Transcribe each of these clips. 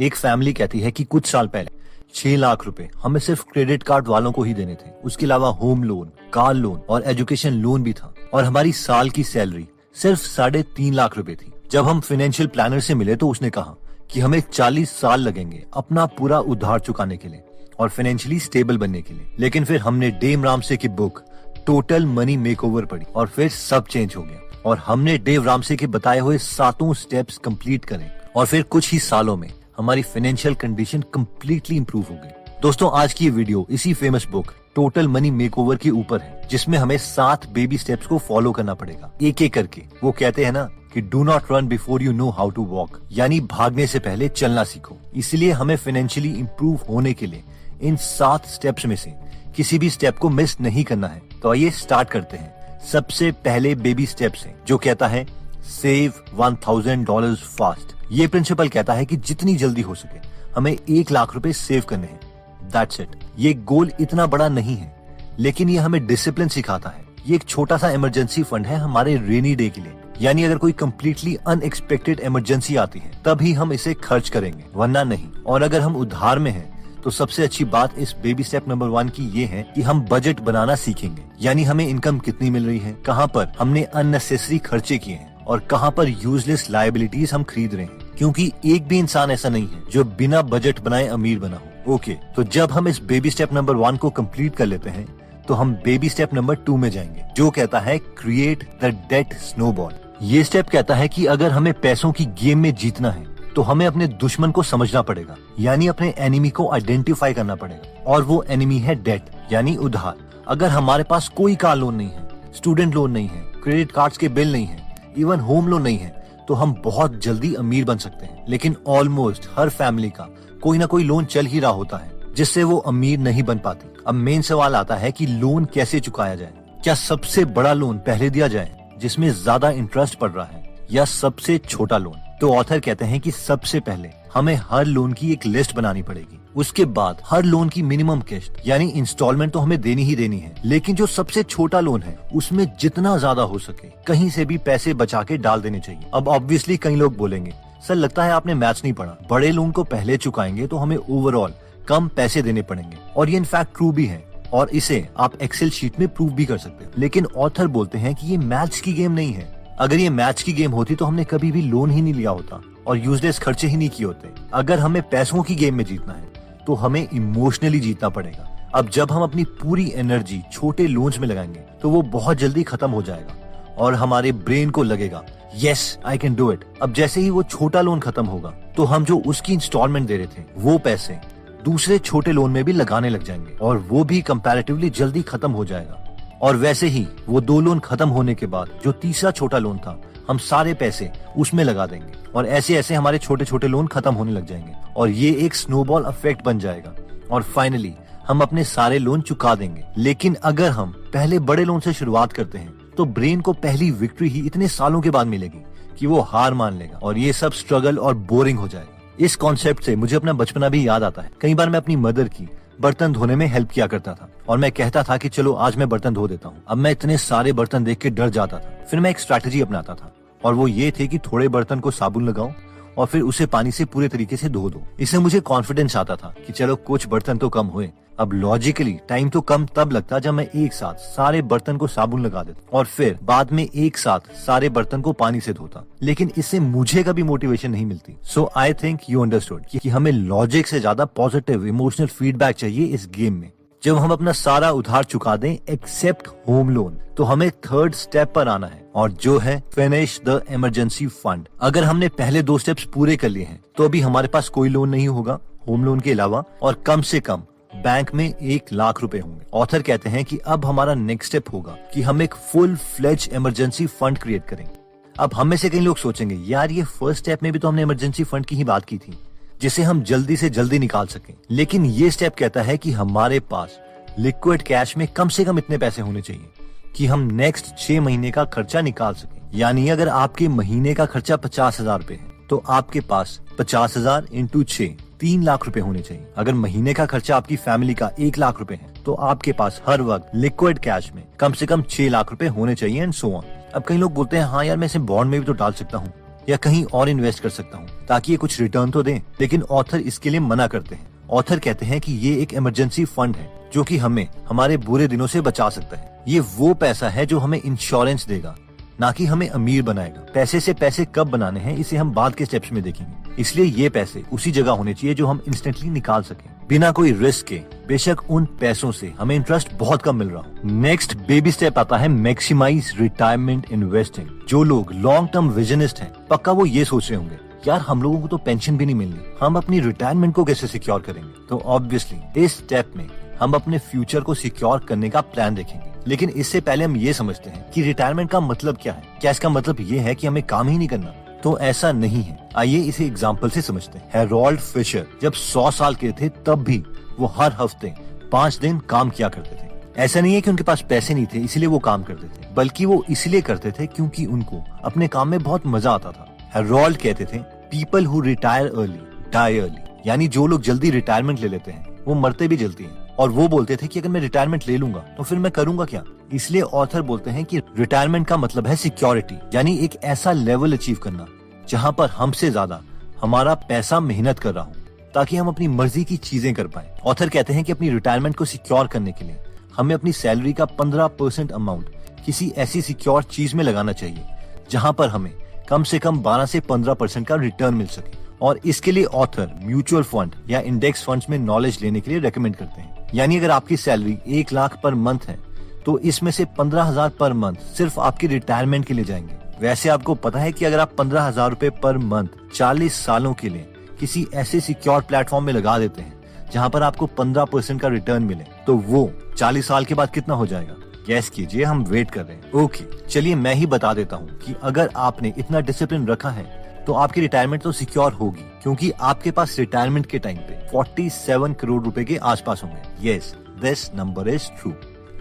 एक फैमिली कहती है कि कुछ साल पहले 6 लाख रुपए हमें सिर्फ क्रेडिट कार्ड वालों को ही देने थे। उसके अलावा होम लोन, कार लोन और एजुकेशन लोन भी था और हमारी साल की सैलरी सिर्फ 3.5 लाख रुपए थी। जब हम फाइनेंशियल प्लानर से मिले तो उसने कहा कि हमें 40 साल लगेंगे अपना पूरा उधार चुकाने के लिए और फाइनेंशियली स्टेबल बनने के लिए। लेकिन फिर हमने डेव रामसे की बुक टोटल मनी मेकओवर पढ़ी और फिर सब चेंज हो गया और हमने डेव रामसे के बताए हुए 7 स्टेप्स कंप्लीट करे और फिर कुछ ही सालों में हमारी फाइनेंशियल कंडीशन कंप्लीटली इंप्रूव हो गई। दोस्तों, आज की ये वीडियो इसी famous book total money makeover के ऊपर है, जिसमें हमें 7 बेबी स्टेप्स को फॉलो करना पड़ेगा एक एक करके। वो कहते हैं ना कि do not run before you know how to walk, यानी भागने से पहले चलना सीखो। इसलिए हमें फाइनेंशियली इंप्रूव होने के लिए इन 7 स्टेप्स में से किसी भी स्टेप को मिस नहीं करना है। तो आइए स्टार्ट करते हैं। सबसे पहले बेबी स्टेप्स है जो कहता है सेव $1000 फास्ट। ये प्रिंसिपल कहता है कि जितनी जल्दी हो सके हमें 1 लाख रुपए सेव करने हैं। That's it. ये गोल इतना बड़ा नहीं है, लेकिन ये हमें डिसिप्लिन सिखाता है। ये एक छोटा सा इमरजेंसी फंड है हमारे रेनी डे के लिए, यानी अगर कोई कम्प्लीटली अनएक्सपेक्टेड इमरजेंसी आती है तभी हम इसे खर्च करेंगे, वरना नहीं। और अगर हम उधार में हैं तो सबसे अच्छी बात इस बेबी स्टेप नंबर 1 की ये है कि हम बजट बनाना सीखेंगे, यानी हमें इनकम कितनी मिल रही है, कहाँ पर हमने अननेसेसरी खर्चे किए हैं और कहाँ पर यूजलेस लायबिलिटीज हम खरीद रहे हैं। क्योंकि एक भी इंसान ऐसा नहीं है जो बिना बजट बनाए अमीर बना हो। ओके, तो जब हम इस बेबी स्टेप नंबर 1 को कंप्लीट कर लेते हैं तो हम बेबी स्टेप नंबर 2 में जाएंगे, जो कहता है क्रिएट द डेट स्नोबॉल। ये स्टेप कहता है कि अगर हमें पैसों की गेम में जीतना है तो हमें अपने दुश्मन को समझना पड़ेगा, यानी अपने एनिमी को आइडेंटिफाई करना पड़ेगा। और वो एनिमी है डेट, यानी उधार। अगर हमारे पास कोई कार लोन नहीं है, स्टूडेंट लोन नहीं है, क्रेडिट कार्ड्स के बिल नहीं है, इवन होम लोन नहीं है, तो हम बहुत जल्दी अमीर बन सकते हैं। लेकिन ऑलमोस्ट हर फैमिली का कोई ना कोई लोन चल ही रहा होता है जिससे वो अमीर नहीं बन पाती। अब मेन सवाल आता है कि लोन कैसे चुकाया जाए। क्या सबसे बड़ा लोन पहले दिया जाए जिसमें ज्यादा इंटरेस्ट पड़ रहा है, या सबसे छोटा लोन? तो ऑथर कहते हैं कि सबसे पहले हमें हर लोन की एक लिस्ट बनानी पड़ेगी। उसके बाद हर लोन की मिनिमम किस्त यानी इंस्टॉलमेंट तो हमें देनी ही देनी है, लेकिन जो सबसे छोटा लोन है उसमें जितना ज्यादा हो सके कहीं से भी पैसे बचा के डाल देने चाहिए। अब ऑब्वियसली कई लोग बोलेंगे सर लगता है आपने मैथ्स नहीं पढ़ा, बड़े लोन को पहले चुकाएंगे तो हमें ओवरऑल कम पैसे देने पड़ेंगे। और ये इनफैक्ट ट्रू भी है और इसे आप एक्सेल शीट में प्रूव भी कर सकते हो। लेकिन ऑथर बोलते हैं कि ये मैथ्स की गेम नहीं है। अगर ये मैथ्स की गेम होती तो हमने कभी भी लोन ही नहीं लिया होता और यूजलेस खर्चे ही नहीं किए होते। अगर हमें पैसों की गेम में जीतना है तो हमें इमोशनली जीतना पड़ेगा। अब जब हम अपनी पूरी एनर्जी छोटे लोन्स में लगाएंगे तो वो बहुत जल्दी खत्म हो जाएगा और हमारे ब्रेन को लगेगा yes I can do it. अब जैसे ही वो छोटा लोन खत्म होगा तो हम जो उसकी इंस्टॉलमेंट दे रहे थे वो पैसे दूसरे छोटे लोन में भी लगाने लग जाएंगे और वो भी कंपैरेटिवली जल्दी खत्म हो जाएगा। और वैसे ही वो 2 लोन खत्म होने के बाद जो तीसरा छोटा लोन था हम सारे पैसे उसमें लगा देंगे और ऐसे ऐसे हमारे छोटे छोटे लोन खत्म होने लग जाएंगे और ये एक स्नोबॉल इफेक्ट बन जाएगा और फाइनली हम अपने सारे लोन चुका देंगे। लेकिन अगर हम पहले बड़े लोन से शुरुआत करते हैं तो ब्रेन को पहली विक्ट्री ही इतने सालों के बाद मिलेगी कि वो हार मान लेगा और ये सब स्ट्रगल और बोरिंग हो जाएगा। इस कॉन्सेप्ट से मुझे अपना बचपना भी याद आता है। कई बार मैं अपनी मदर की बर्तन धोने में हेल्प किया करता था और मैं कहता था कि चलो आज मैं बर्तन धो देता हूँ। अब मैं इतने सारे बर्तन देख के डर जाता था। फिर मैं एक स्ट्रैटेजी अपनाता था और वो ये थे कि थोड़े बर्तन को साबुन लगाओ और फिर उसे पानी से पूरे तरीके से धो दो। इससे मुझे कॉन्फिडेंस आता था कि चलो कुछ बर्तन तो कम हुए। अब लॉजिकली टाइम तो कम तब लगता जब मैं एक साथ सारे बर्तन को साबुन लगा देता और फिर बाद में एक साथ सारे बर्तन को पानी से धोता। लेकिन इससे मुझे कभी मोटिवेशन नहीं मिलती। सो आई थिंक यू अंडरस्टूड कि हमें लॉजिक से ज्यादा पॉजिटिव इमोशनल फीडबैक चाहिए इस गेम में। जब हम अपना सारा उधार चुका दें एक्सेप्ट होम लोन तो हमें 3rd स्टेप पर आना है और जो है फिनिश द इमरजेंसी फंड। अगर हमने पहले 2 स्टेप्स पूरे कर लिए हैं तो अभी हमारे पास कोई लोन नहीं होगा होम लोन के अलावा और कम से कम बैंक में 1 लाख रुपए होंगे। ऑथर कहते हैं कि अब हमारा नेक्स्ट स्टेप होगा कि हम एक full fledge emergency fund create करेंगे। अब हम में से कई लोग सोचेंगे यार ये फर्स्ट स्टेप में भी तो हमने इमरजेंसी फंड की ही बात की थी जिसे हम जल्दी से जल्दी निकाल सकें। लेकिन ये स्टेप कहता है कि हमारे पास लिक्विड कैश में कम से कम इतने पैसे होने चाहिए कि हम नेक्स्ट 6 महीने का खर्चा निकाल सकें। यानी अगर आपके महीने का खर्चा 50,000 रुपए है तो आपके पास 50,000 इंटू 6 3 लाख रुपए होने चाहिए। अगर महीने का खर्चा आपकी फैमिली का 1 लाख रुपए है तो आपके पास हर वक्त लिक्विड कैश में कम से कम 6 लाख रुपए होने चाहिए एंड सो ऑन। अब कई लोग बोलते हैं हाँ यार मैं इसे बॉन्ड में भी तो डाल सकता हूँ या कहीं और इन्वेस्ट कर सकता हूँ ताकि ये कुछ रिटर्न तो दें। लेकिन ऑथर इसके लिए मना करते हैं। ऑथर कहते हैं कि ये एक इमरजेंसी फंड है जो कि हमें हमारे बुरे दिनों से बचा सकता है। ये वो पैसा है जो हमें इंश्योरेंस देगा, ना कि हमें अमीर बनाएगा। पैसे से पैसे कब बनाने हैं इसे हम बाद के स्टेप्स में देखेंगे। इसलिए ये पैसे उसी जगह होने चाहिए जो हम इंस्टेंटली निकाल सकें बिना कोई रिस्क के। बेशक उन पैसों से हमें इंटरेस्ट बहुत कम मिल रहा हो। नेक्स्ट बेबी स्टेप आता है मैक्सिमाइज रिटायरमेंट इन्वेस्टिंग। जो लोग लॉन्ग टर्म विजनिस्ट हैं, पक्का वो ये सोच रहे होंगे, यार हम लोगों को तो पेंशन भी नहीं मिलनी, हम अपनी रिटायरमेंट को कैसे सिक्योर करेंगे। तो ऑब्वियसली इस स्टेप में हम अपने फ्यूचर को सिक्योर करने का प्लान देखेंगे। लेकिन इससे पहले हम ये समझते हैं कि रिटायरमेंट का मतलब क्या है। क्या इसका मतलब ये है कि हमें काम ही नहीं करना? तो ऐसा नहीं है। आइए इसे एग्जाम्पल से समझते हैं। हेरोल्ड फिशर जब 100 साल के थे तब भी वो हर हफ्ते 5 दिन काम किया करते थे। ऐसा नहीं है कि उनके पास पैसे नहीं थे इसलिए वो काम करते थे, बल्कि वो इसलिए करते थे क्योंकि उनको अपने काम में बहुत मजा आता था। हेरोल्ड कहते थे, people who retire early die early, यानी जो लोग जल्दी रिटायरमेंट ले लेते हैं वो मरते भी जल्दी हैं। और वो बोलते थे कि अगर मैं रिटायरमेंट ले लूंगा तो फिर मैं करूंगा क्या। इसलिए ऑथर बोलते हैं कि रिटायरमेंट का मतलब है सिक्योरिटी, यानी एक ऐसा लेवल अचीव करना जहां पर हमसे ज्यादा हमारा पैसा मेहनत कर रहा हो, ताकि हम अपनी मर्जी की चीजें कर पाए। ऑथर कहते हैं कि अपनी रिटायरमेंट को सिक्योर करने के लिए हमें अपनी सैलरी का 15% अमाउंट किसी ऐसी सिक्योर चीज में लगाना चाहिए जहां पर हमें कम से कम 12 से 15% का रिटर्न मिल सके। और इसके लिए ऑथर म्यूचुअल फंड या इंडेक्स फंड्स में नॉलेज लेने के लिए रेकमेंड करते हैं। यानी अगर आपकी सैलरी 1 लाख पर मंथ है तो इसमें से 15,000 पर मंथ सिर्फ आपकी रिटायरमेंट के लिए जाएंगे। वैसे आपको पता है कि अगर आप 15,000 रुपए पर मंथ 40 सालों के लिए किसी ऐसे सिक्योर प्लेटफॉर्म में लगा देते हैं जहां पर आपको 15% का रिटर्न मिले, तो वो 40 साल के बाद कितना हो जाएगा? गैस कीजिए, हम वेट कर रहे हैं। ओके, चलिए मैं ही बता देता हूँ कि अगर आपने इतना डिसिप्लिन रखा है तो आपकी रिटायरमेंट तो सिक्योर होगी, क्योंकि आपके पास रिटायरमेंट के टाइम पे 47 करोड़ रुपए के आसपास होंगे। Yes, this number is true.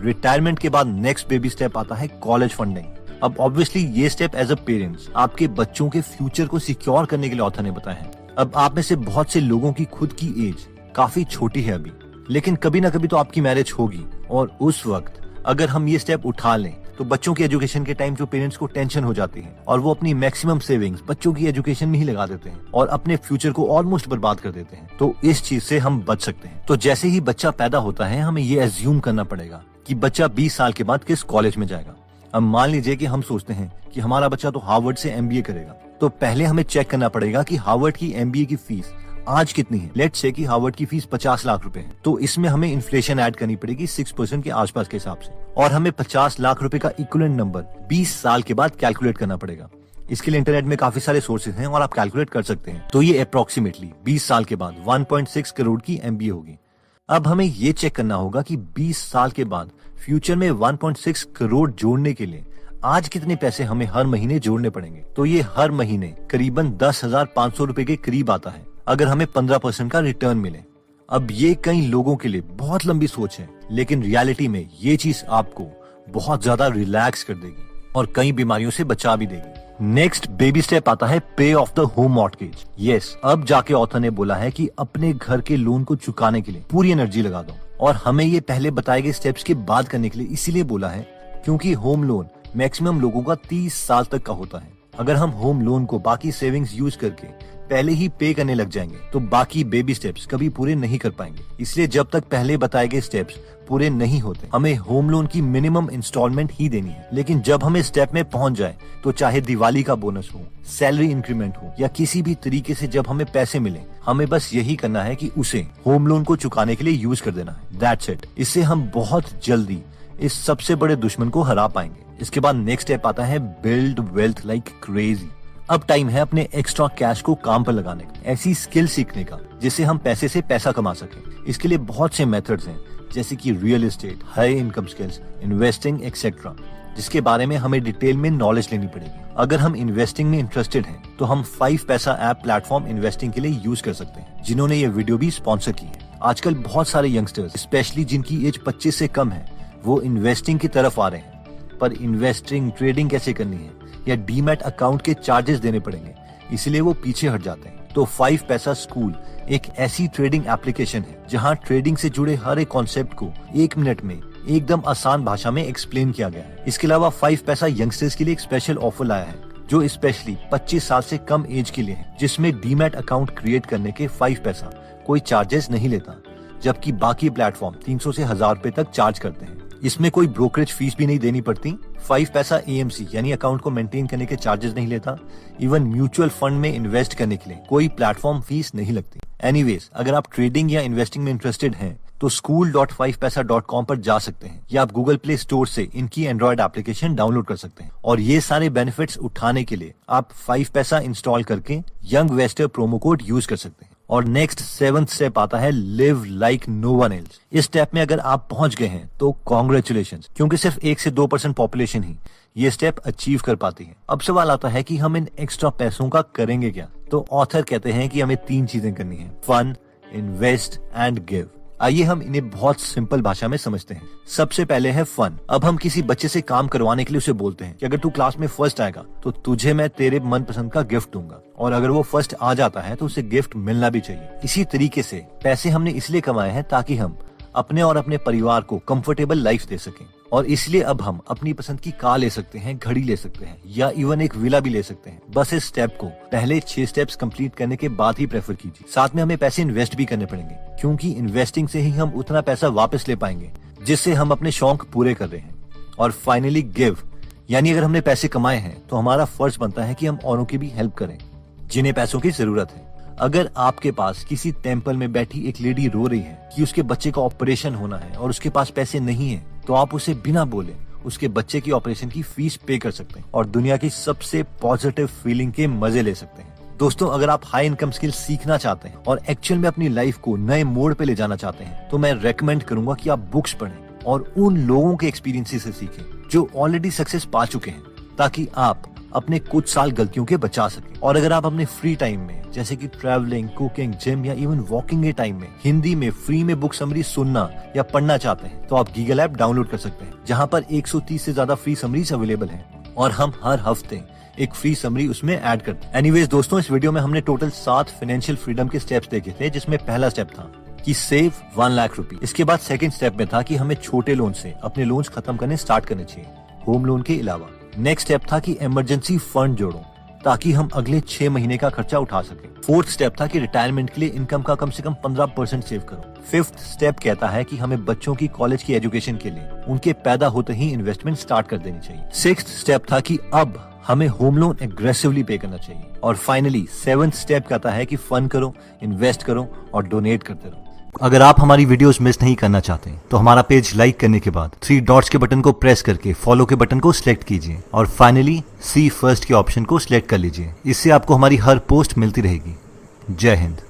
Retirement के बाद नेक्स्ट बेबी स्टेप आता है कॉलेज फंडिंग। अब ऑब्वियसली ये स्टेप एज अ पेरेंट्स आपके बच्चों के फ्यूचर को सिक्योर करने के लिए ऑथर ने बताया है। अब आप में से बहुत से लोगों की खुद की एज काफी छोटी है अभी, लेकिन कभी ना कभी तो आपकी मैरिज होगी, और उस वक्त अगर हम ये स्टेप उठा लें तो बच्चों की एजुकेशन के टाइम जो पेरेंट्स को टेंशन हो जाती है और वो अपनी मैक्सिमम सेविंग्स बच्चों की एजुकेशन में ही लगा देते हैं और अपने फ्यूचर को ऑलमोस्ट बर्बाद कर देते हैं। तो इस चीज से हम बच सकते हैं। तो जैसे ही बच्चा पैदा होता है हमें ये एज्यूम करना पड़ेगा कि बच्चा 20 साल के बाद किस कॉलेज में जाएगा। अब मान लीजिए कि हम सोचते हैं कि हमारा बच्चा तो हार्वर्ड से MBA करेगा, तो पहले हमें चेक करना पड़ेगा कि हार्वर्ड की MBA की फीस आज कितनी है। लेट्स से कि हार्वर्ड की फीस 50 लाख रुपए है, तो इसमें हमें इन्फ्लेशन ऐड करनी पड़ेगी 6% के आसपास के हिसाब से, और हमें 50 लाख रुपए का इक्विवेलेंट नंबर 20 साल के बाद कैलकुलेट करना पड़ेगा। इसके लिए इंटरनेट में काफी सारे सोर्सेज हैं और आप कैलकुलेट कर सकते हैं। तो ये अप्रोक्सीमेटली 20 साल के बाद 1.6 करोड़ की MBA होगी। अब हमें ये चेक करना होगा कि 20 साल के बाद फ्यूचर में 1.6 करोड़ जोड़ने के लिए आज कितने पैसे हमें हर महीने जोड़ने पड़ेंगे। तो ये हर महीने करीबन 10,500 रुपए के करीब आता है अगर हमें 15% का रिटर्न मिले। अब ये कई लोगों के लिए बहुत लंबी सोच है, लेकिन रियलिटी में ये चीज आपको बहुत ज्यादा रिलैक्स कर देगी और कई बीमारियों से बचा भी देगी। नेक्स्ट बेबी स्टेप आता है पे of the home mortgage. Yes, अब जाके ऑथर ने बोला है कि अपने घर के लोन को चुकाने के लिए पूरी एनर्जी लगा दो, और हमें ये पहले बताए गए स्टेप्स के बाद करने के लिए इसीलिए बोला है क्योंकि होम लोन मैक्सिमम लोगों का 30 साल तक का होता है। अगर हम होम लोन को बाकी सेविंग्स यूज करके पहले ही पे करने लग जाएंगे तो बाकी बेबी स्टेप्स कभी पूरे नहीं कर पाएंगे। इसलिए जब तक पहले बताए गए स्टेप्स पूरे नहीं होते हमें होम लोन की मिनिमम इंस्टॉलमेंट ही देनी है। लेकिन जब हम इस स्टेप में पहुंच जाए तो चाहे दिवाली का बोनस हो, सैलरी इंक्रीमेंट हो या किसी भी तरीके से जब हमें पैसे मिले, हमें बस यही करना है कि उसे होम लोन को चुकाने के लिए यूज कर देना है। That's it. इससे हम बहुत जल्दी इस सबसे बड़े दुश्मन को हरा पाएंगे। इसके बाद नेक्स्ट स्टेप आता है बिल्ड वेल्थ लाइक क्रेजी। अब टाइम है अपने एक्स्ट्रा कैश को काम पर लगाने का, ऐसी स्किल सीखने का जिससे हम पैसे से पैसा कमा सकें। इसके लिए बहुत से मेथड्स हैं, जैसे कि real estate, high income skills, investing etcetera, जिसके बारे में हमें डिटेल में नॉलेज लेनी पड़ेगी। अगर हम इन्वेस्टिंग में इंटरेस्टेड हैं तो हम 5 पैसा ऐप प्लेटफॉर्म इन्वेस्टिंग के लिए यूज कर सकते हैं, जिन्होंने ये वीडियो भी स्पॉन्सर की है। आजकल बहुत सारे यंगस्टर्स, स्पेशली जिनकी एज 25 से कम है, वो इन्वेस्टिंग की तरफ आ रहे हैं, पर इन्वेस्टिंग ट्रेडिंग कैसे करनी है या डीमैट अकाउंट के चार्जेस देने पड़ेंगे, इसलिए वो पीछे हट जाते हैं। तो 5 पैसा स्कूल एक ऐसी ट्रेडिंग एप्लीकेशन है जहां ट्रेडिंग से जुड़े हर एक कॉन्सेप्ट को 1 मिनट में एकदम आसान भाषा में एक्सप्लेन किया गया है। इसके अलावा 5 पैसा यंगस्टर्स के लिए एक स्पेशल ऑफर लाया है जो स्पेशली 25 साल से कम एज के लिए है, जिसमें डीमैट अकाउंट क्रिएट करने के 5 पैसा कोई चार्जेस नहीं लेता, जबकि बाकी प्लेटफॉर्म 300 से 1000 रुपए तक चार्ज करते हैं। इसमें कोई ब्रोकरेज फीस भी नहीं देनी पड़ती। 5 पैसा AMC यानी अकाउंट को मेंटेन करने के चार्जेस नहीं लेता। इवन म्यूचुअल फंड में इन्वेस्ट करने के लिए कोई प्लेटफॉर्म फीस नहीं लगती। एनीवेज, अगर आप ट्रेडिंग या इन्वेस्टिंग में इंटरेस्टेड हैं तो school.5paisa.com पर जा सकते हैं या आप गूगल प्ले स्टोर से इनकी एंड्रॉइड एप्लीकेशन डाउनलोड कर सकते हैं। और ये सारे बेनिफिट्स उठाने के लिए आप 5 पैसा इंस्टॉल करके यंग वेस्टर प्रोमो कोड यूज कर सकते हैं। और नेक्स्ट 7th स्टेप आता है live like no one else. इस स्टेप में अगर आप पहुंच गए हैं तो कॉन्ग्रेचुलेशंस, क्योंकि सिर्फ 1 से 2% पॉपुलेशन ही ये स्टेप अचीव कर पाती है। अब सवाल आता है कि हम इन एक्स्ट्रा पैसों का करेंगे क्या। तो ऑथर कहते हैं कि हमें 3 चीजें करनी है, फन, इन्वेस्ट एंड गिव। आइए हम इन्हें बहुत सिंपल भाषा में समझते हैं। सबसे पहले है फन। अब हम किसी बच्चे से काम करवाने के लिए उसे बोलते हैं कि अगर तू क्लास में फर्स्ट आएगा तो तुझे मैं तेरे मनपसंद का गिफ्ट दूंगा, और अगर वो फर्स्ट आ जाता है तो उसे गिफ्ट मिलना भी चाहिए। इसी तरीके से पैसे हमने इसलिए कमाए हैं ताकि हम अपने और अपने परिवार को कंफर्टेबल लाइफ दे सकें, और इसलिए अब हम अपनी पसंद की कार ले सकते हैं, घड़ी ले सकते हैं या इवन एक विला भी ले सकते हैं। बस इस स्टेप को पहले 6 स्टेप्स कंप्लीट करने के बाद ही प्रेफर कीजिए। साथ में हमें पैसे इन्वेस्ट भी करने पड़ेंगे, क्योंकि इन्वेस्टिंग से ही हम उतना पैसा वापस ले पाएंगे जिससे हम अपने शौक पूरे कर रहे हैं। और फाइनली गिव, यानी अगर हमने पैसे कमाए हैं तो हमारा फर्ज बनता है कि हम औरों की भी हेल्प करें जिन्हें पैसों की जरूरत है। अगर आपके पास किसी टेम्पल में बैठी एक लेडी रो रही है कि उसके बच्चे का ऑपरेशन होना है और उसके पास पैसे नहीं है, तो आप उसे बिना बोले उसके बच्चे की ऑपरेशन की फीस पे कर सकते हैं और दुनिया की सबसे पॉजिटिव फीलिंग के मजे ले सकते हैं। दोस्तों, अगर आप हाई इनकम स्किल सीखना चाहते हैं और एक्चुअल में अपनी लाइफ को नए मोड़ पे ले जाना चाहते हैं, तो मैं रेकमेंड करूंगा कि आप बुक्स पढ़ें और उन लोगों के एक्सपीरियंसेस से सीखें जो ऑलरेडी सक्सेस पा चुके हैं, ताकि आप अपने कुछ साल गलतियों के बचा सके। और अगर आप अपने फ्री टाइम में, जैसे कि ट्रैवलिंग, कुकिंग, जिम या इवन वॉकिंग के टाइम में हिंदी में फ्री में बुक समरी सुनना या पढ़ना चाहते हैं, तो आप गीगल ऐप डाउनलोड कर सकते हैं, जहां पर 130 से ज्यादा फ्री समरीज अवेलेबल हैं और हम हर हफ्ते एक फ्री समरी उसमें ऐड करते हैं। एनीवेज दोस्तों, इस वीडियो में हमने टोटल 7 फाइनेंशियल फ्रीडम के स्टेप्स देखे थे, जिसमें पहला स्टेप था कि सेव 1 लाख रुपए। इसके बाद सेकंड स्टेप में था कि हमें छोटे लोन से अपने लोन्स खत्म करने स्टार्ट करने चाहिए, होम लोन के अलावा। नेक्स्ट स्टेप था कि इमरजेंसी फंड जोड़ो ताकि हम अगले 6 महीने का खर्चा उठा सकें। फोर्थ स्टेप था कि रिटायरमेंट के लिए इनकम का कम से कम 15% सेव करो। फिफ्थ स्टेप कहता है कि हमें बच्चों की कॉलेज की एजुकेशन के लिए उनके पैदा होते ही इन्वेस्टमेंट स्टार्ट कर देनी चाहिए। सिक्स्थ स्टेप था कि अब हमें होम लोन एग्रेसिवली पे करना चाहिए। और फाइनली 7th स्टेप कहता है कि फन करो, इन्वेस्ट करो और डोनेट करते रहो। अगर आप हमारी वीडियोस मिस नहीं करना चाहते तो हमारा पेज लाइक करने के बाद 3 डॉट्स के बटन को प्रेस करके फॉलो के बटन को सिलेक्ट कीजिए और फाइनली सी फर्स्ट के ऑप्शन को सिलेक्ट कर लीजिए। इससे आपको हमारी हर पोस्ट मिलती रहेगी। जय हिंद।